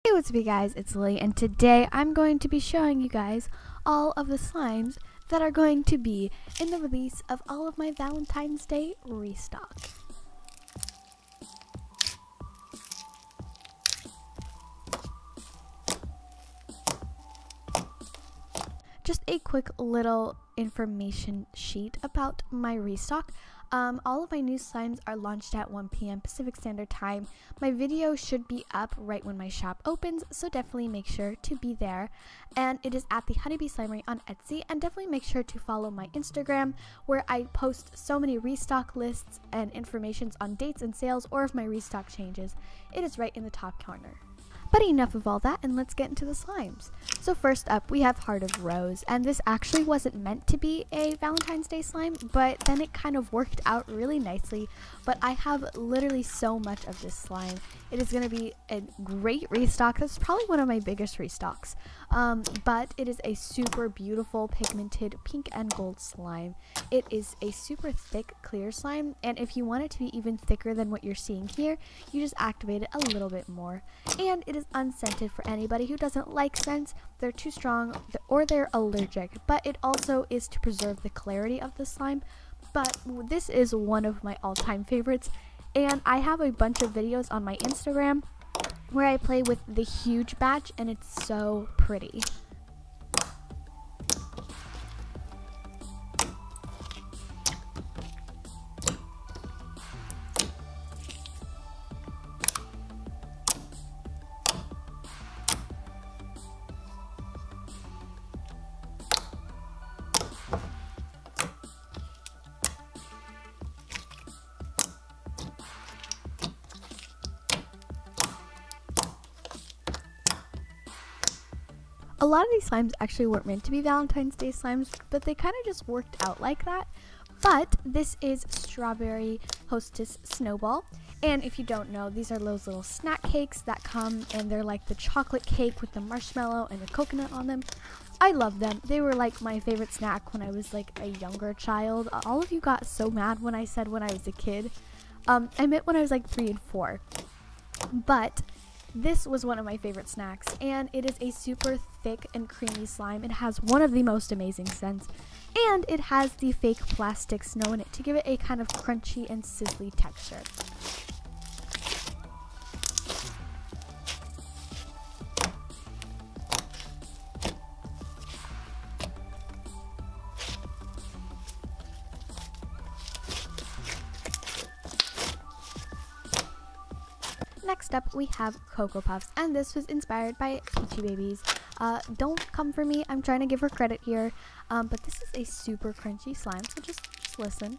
Hey, what's up you guys, it's Lily, and today I'm going to be showing you guys all of the slimes that are going to be in the release of all of my Valentine's Day restock. Just a quick little information sheet about my restock. All of my new slimes are launched at 1 p.m. Pacific Standard Time. My video should be up right when my shop opens, so definitely make sure to be there. And it is at the Honeybee Slimery on Etsy, and definitely make sure to follow my Instagram, where I post so many restock lists and informations on dates and sales, or if my restock changes. It is right in the top corner. But enough of all that, and let's get into the slimes. So first up, we have Heart of Rose, and this actually wasn't meant to be a Valentine's Day slime, but then it kind of worked out really nicely. But I have literally so much of this slime. It is going to be a great restock. That's probably one of my biggest restocks. But it is a super beautiful pigmented pink and gold slime. It is a super thick clear slime, and if you want it to be even thicker than what you're seeing here, you just activate it a little bit more. And it is unscented for anybody who doesn't like scents. They're too strong or they're allergic, but it also is to preserve the clarity of the slime. But this is one of my all-time favorites, and I have a bunch of videos on my Instagram where I play with the huge batch, and it's so pretty. A lot of these slimes actually weren't meant to be Valentine's Day slimes, but they kind of just worked out like that. But this is Strawberry Hostess Snowball, and if you don't know, these are those little snack cakes that come, and they're like the chocolate cake with the marshmallow and the coconut on them. I love them. They were like my favorite snack when I was like a younger child. All of you got so mad when I said when I was a kid. I meant when I was like 3 and 4. But this was one of my favorite snacks, and it is a super thick and creamy slime. It has one of the most amazing scents, and it has the fake plastic snow in it to give it a kind of crunchy and sizzly texture. Next up, we have Cocoa Puffs, and this was inspired by Peachy Babies. Don't come for me, I'm trying to give her credit here, but this is a super crunchy slime, so just listen.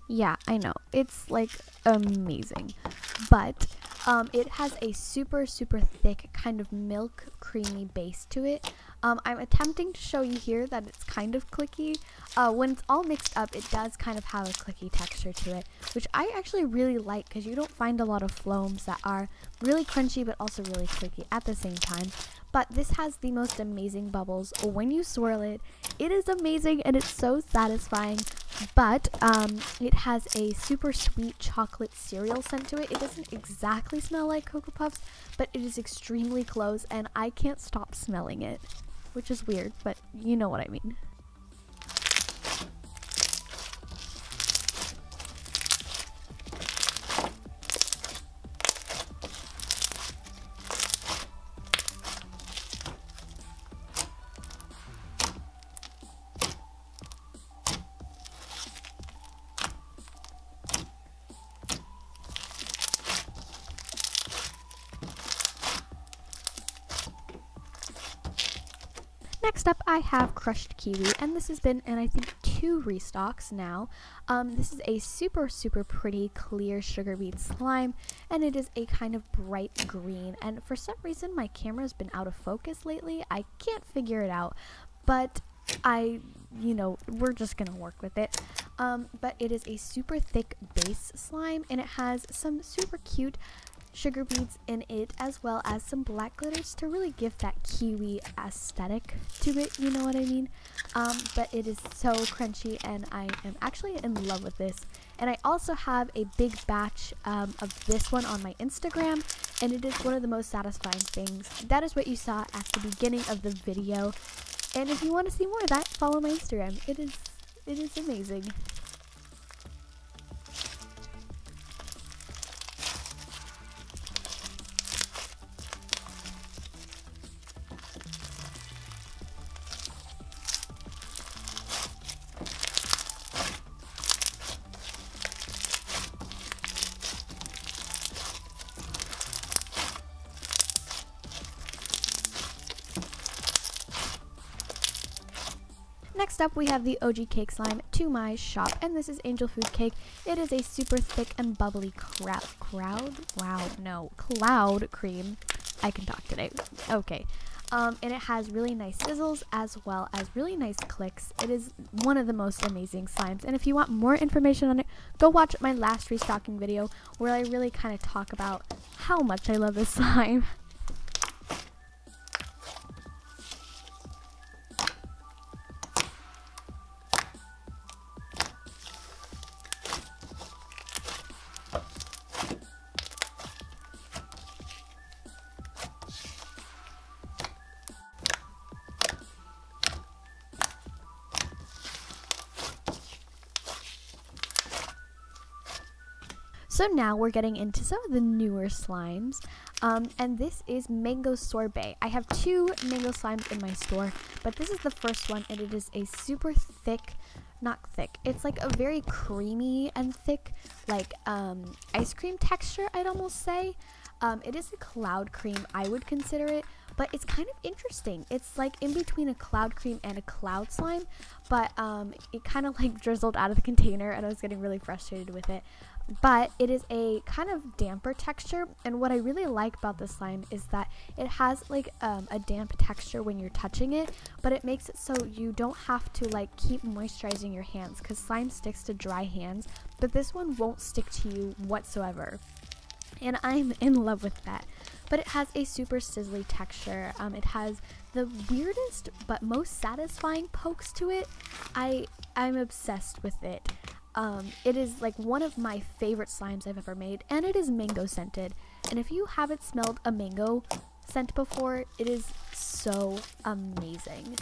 Yeah, I know, it's like amazing, but it has a super thick kind of milk creamy base to it. I'm attempting to show you here that it's kind of clicky. When it's all mixed up, it does kind of have a clicky texture to it, which I actually really like because you don't find a lot of floams that are really crunchy but also really clicky at the same time. But this has the most amazing bubbles. When you swirl it, it is amazing and it's so satisfying. But it has a super sweet chocolate cereal scent to it. It doesn't exactly smell like Cocoa Puffs, but it is extremely close, and I can't stop smelling it, which is weird, but you know what I mean. Next up, I have Crushed Kiwi, and this has been in I think 2 restocks now. This is a super pretty clear sugar beet slime, and it is a kind of bright green, and for some reason my camera's been out of focus lately. I can't figure it out, but we're just gonna work with it. But it is a super thick base slime, and it has some super cute sugar beads in it, as well as some black glitters to really give that kiwi aesthetic to it, you know what I mean? But it is so crunchy, and I am actually in love with this. And I also have a big batch of this one on my Instagram, and it is one of the most satisfying things. That is what you saw at the beginning of the video, and if you want to see more of that, follow my Instagram. It is amazing. Next up, we have the OG cake slime to my shop, and this is Angel Food Cake. It is a super thick and bubbly cloud cream. I can talk today. Okay. And it has really nice sizzles as well as really nice clicks. It is one of the most amazing slimes, and if you want more information on it, go watch my last restocking video where I really kind of talk about how much I love this slime. So now we're getting into some of the newer slimes, and this is Mango Sorbet. I have 2 mango slimes in my store, but this is the first one, and it is a super thick, not thick, it's like a very creamy and thick, like ice cream texture, I'd almost say. It is a cloud cream, I would consider it, but it's kind of interesting. It's like in between a cloud cream and a cloud slime, but it kind of like drizzled out of the container, and I was getting really frustrated with it. But it is a kind of damper texture, and what I really like about this slime is that it has like a damp texture when you're touching it, but it makes it so you don't have to like keep moisturizing your hands, because slime sticks to dry hands, but this one won't stick to you whatsoever, and I'm in love with that. But it has a super sizzly texture. It has the weirdest but most satisfying pokes to it. I'm obsessed with it. It is like one of my favorite slimes I've ever made, and it is mango scented. And if you haven't smelled a mango scent before, it is so amazing.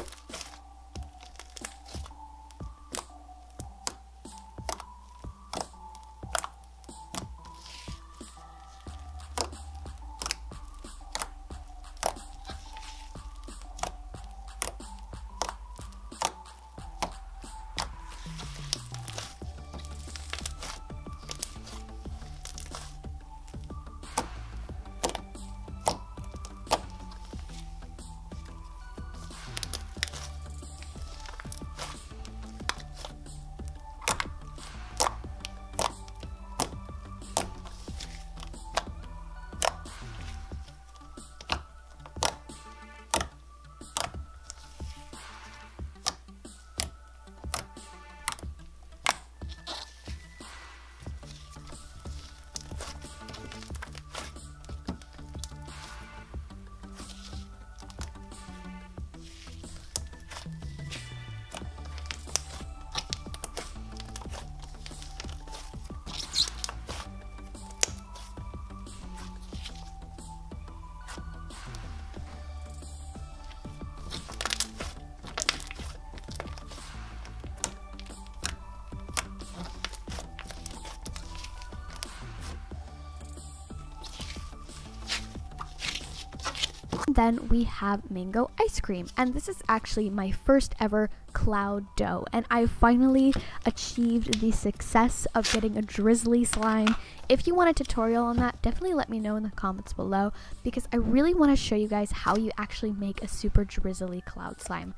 Then we have mango ice cream, and this is actually my first ever cloud dough, and I finally achieved the success of getting a drizzly slime. If you want a tutorial on that, definitely let me know in the comments below, because I really want to show you guys how you actually make a super drizzly cloud slime.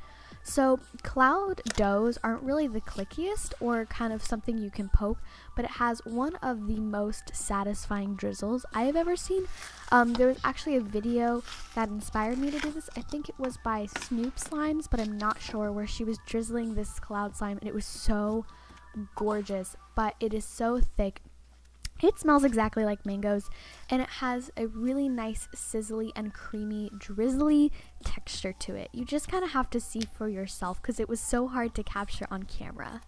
So cloud doughs aren't really the clickiest or kind of something you can poke, but it has one of the most satisfying drizzles I have ever seen. There was actually a video that inspired me to do this. I think it was by Snoop Slimes, but I'm not sure, where she was drizzling this cloud slime, and it was so gorgeous, but it is so thick. It smells exactly like mangoes, and it has a really nice sizzly and creamy drizzly texture to it. You just kind of have to see for yourself because it was so hard to capture on camera.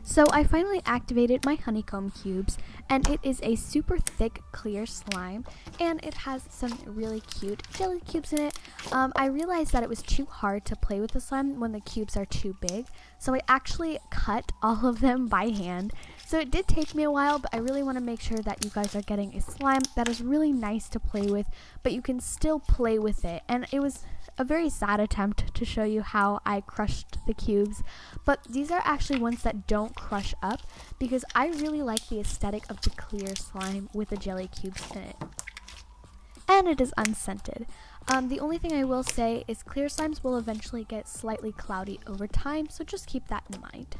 So I finally activated my Honeycomb Cubes, and it is a super thick clear slime, and it has some really cute jelly cubes in it. I realized that it was too hard to play with the slime when the cubes are too big, so I actually cut all of them by hand. So it did take me a while, but I really want to make sure that you guys are getting a slime that is really nice to play with, but you can still play with it. And it was a very sad attempt to show you how I crushed the cubes, but these are actually ones that don't crush up because I really like the aesthetic of the clear slime with the jelly cubes in it. And it is unscented. The only thing I will say is clear slimes will eventually get slightly cloudy over time, so just keep that in mind.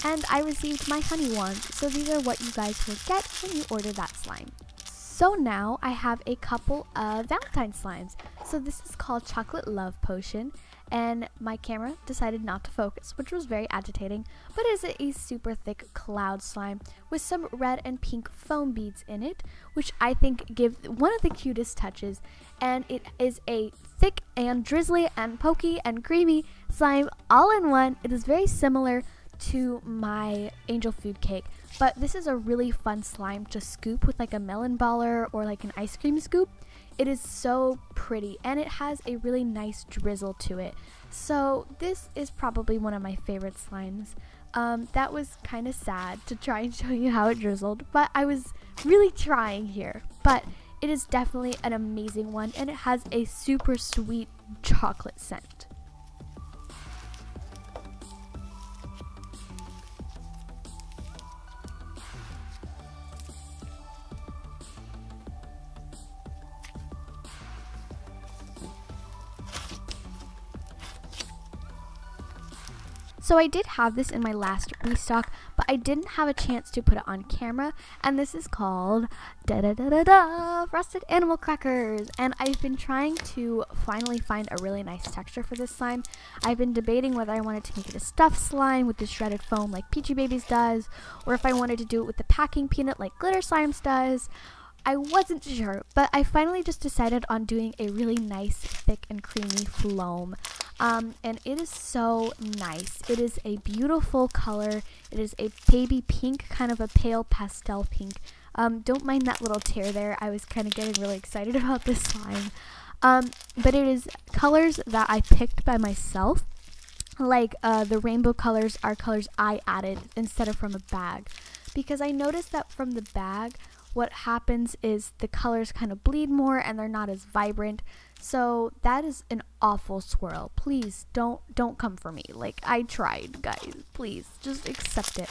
And I received my honey wand, so these are what you guys will get when you order that slime. So now I have a couple of Valentine slimes. So this is called Chocolate Love Potion, and my camera decided not to focus, which was very agitating, but it is a super thick cloud slime with some red and pink foam beads in it, which I think give one of the cutest touches. And it is a thick and drizzly and pokey and creamy slime all in one. It is very similar to my angel food cake, but this is a really fun slime to scoop with like a melon baller or like an ice cream scoop. It is so pretty, and it has a really nice drizzle to it. So this is probably one of my favorite slimes. That was kind of sad to try and show you how it drizzled, but I was really trying here. But it is definitely an amazing one, and it has a super sweet chocolate scent. So I did have this in my last restock, but I didn't have a chance to put it on camera, and this is called Frosted Animal Crackers, and I've been trying to finally find a really nice texture for this slime. I've been debating whether I wanted to make it a stuffed slime with the shredded foam like Peachy Babies does, or if I wanted to do it with the packing peanut like glitter.slimes does. I wasn't sure, but I finally just decided on doing a really nice, thick and creamy phloem. And it is so nice. It is a beautiful color. It is a baby pink, kind of a pale pastel pink. Don't mind that little tear there. I was kind of getting really excited about this slime. But it is colors that I picked by myself. Like the rainbow colors are colors I added instead of from a bag. Because I noticed that from the bag, what happens is the colors kind of bleed more and they're not as vibrant. So that is an awful swirl. Please don't come for me. Like, I tried, guys. Please just accept it.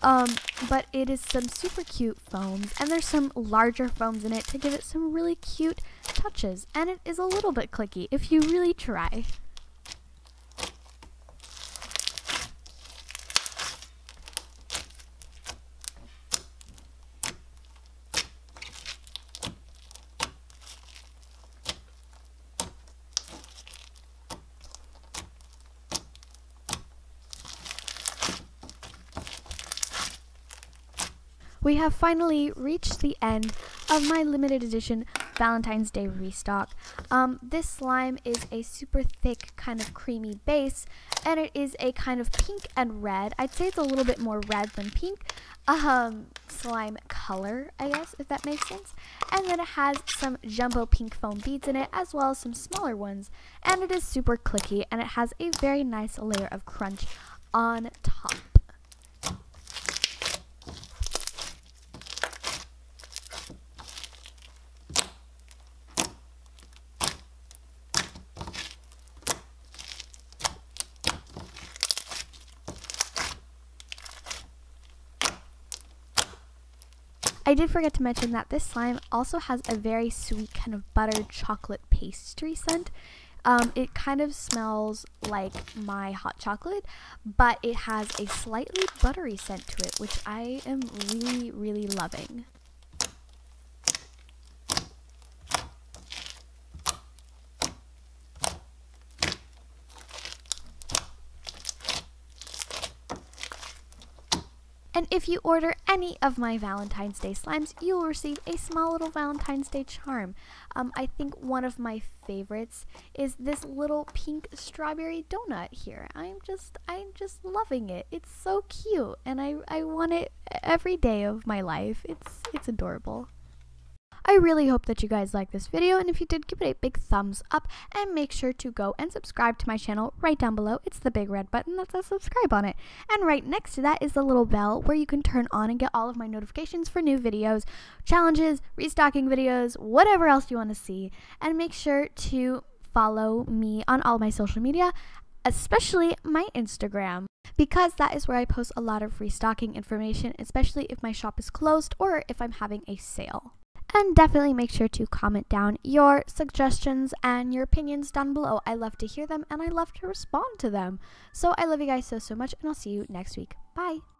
But it is some super cute foams, and there's some larger foams in it to give it some really cute touches, and it is a little bit clicky if you really try. We have finally reached the end of my limited edition Valentine's Day restock. This slime is a super thick kind of creamy base, and it is a kind of pink and red. I'd say it's a little bit more red than pink slime color, I guess, if that makes sense. And then it has some jumbo pink foam beads in it, as well as some smaller ones. And it is super clicky, and it has a very nice layer of crunch on top. I did forget to mention that this slime also has a very sweet kind of buttered chocolate pastry scent. It kind of smells like my hot chocolate, but it has a slightly buttery scent to it, which I am really, really loving. And if you order any of my Valentine's Day slimes, you will receive a small little Valentine's Day charm. I think one of my favorites is this little pink strawberry donut here. I'm just loving it. It's so cute, and I want it every day of my life. It's adorable. I really hope that you guys liked this video, and if you did, give it a big thumbs up, and make sure to go and subscribe to my channel right down below. It's the big red button that says subscribe on it, and right next to that is the little bell where you can turn on and get all of my notifications for new videos, challenges, restocking videos, whatever else you want to see. And make sure to follow me on all my social media, especially my Instagram, because that is where I post a lot of restocking information, especially if my shop is closed or if I'm having a sale. And definitely make sure to comment down your suggestions and your opinions down below. I love to hear them, and I love to respond to them. So I love you guys so much, and I'll see you next week. Bye!